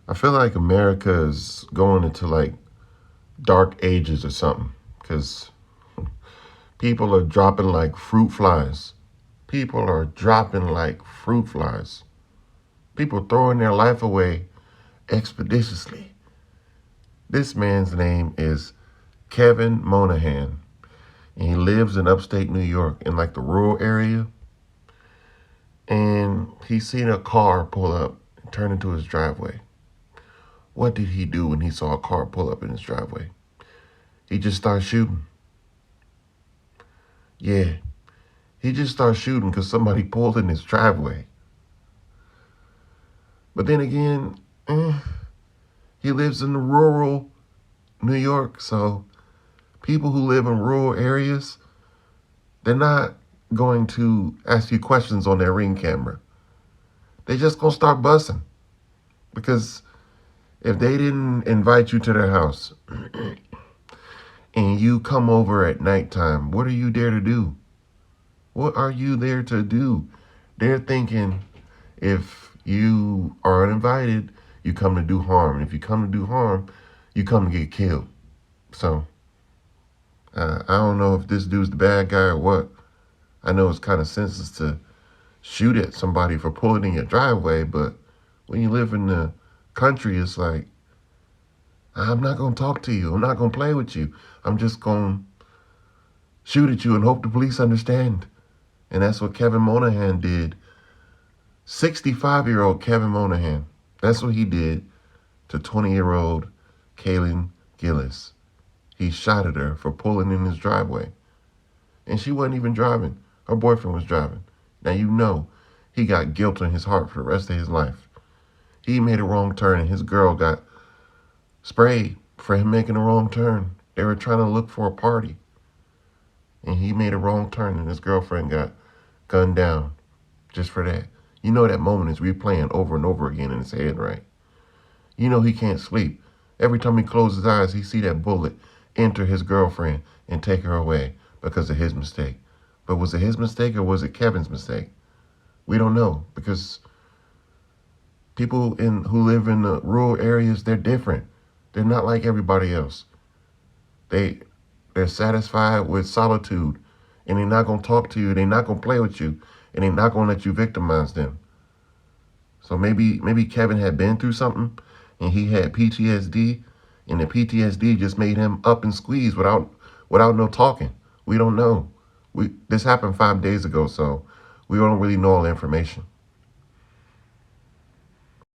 I feel like America is going into like dark ages or something because people are dropping like fruit flies. People are dropping like fruit flies. People throwing their life away expeditiously. This man's name is Kevin Monahan, and he lives in upstate New York in like the rural area. And he seen a car pull up and turn into his driveway. What did he do when he saw a car pull up in his driveway? He just started shooting. Yeah, he just started shooting because somebody pulled in his driveway. But then again, he lives in rural New York, so people who live in rural areas, they're not going to ask you questions on their Ring camera. They just gonna start bussing because if they didn't invite you to their house and you come over at nighttime, what are you there to do? What are you there to do? They're thinking if you are uninvited, you come to do harm. And if you come to do harm, you come to get killed. So, I don't know if this dude's the bad guy or what. I know it's kind of senseless to shoot at somebody for pulling in your driveway, but when you live in the country, it's like, I'm not going to talk to you. I'm not going to play with you. I'm just going to shoot at you and hope the police understand. And that's what Kevin Monahan did. 65-year-old Kevin Monahan. That's what he did to 20-year-old Kaylin Gillis. He shot at her for pulling in his driveway. And she wasn't even driving. Her boyfriend was driving. Now you know he got guilt in his heart for the rest of his life. He made a wrong turn and his girl got sprayed for him making a wrong turn. They were trying to look for a party. And he made a wrong turn and his girlfriend got gunned down just for that. You know that moment is replaying over and over again in his head, right? You know he can't sleep. Every time he closes his eyes, he see that bullet enter his girlfriend and take her away because of his mistake. But was it his mistake or was it Kevin's mistake? We don't know because people who live in the rural areas, they're different. They're not like everybody else. They're satisfied with solitude, and they're not gonna talk to you. They're not gonna play with you, and they're not gonna let you victimize them. So maybe Kevin had been through something, and he had PTSD, and the PTSD just made him up and squeeze without no talking. We don't know. This happened 5 days ago, so we don't really know all the information.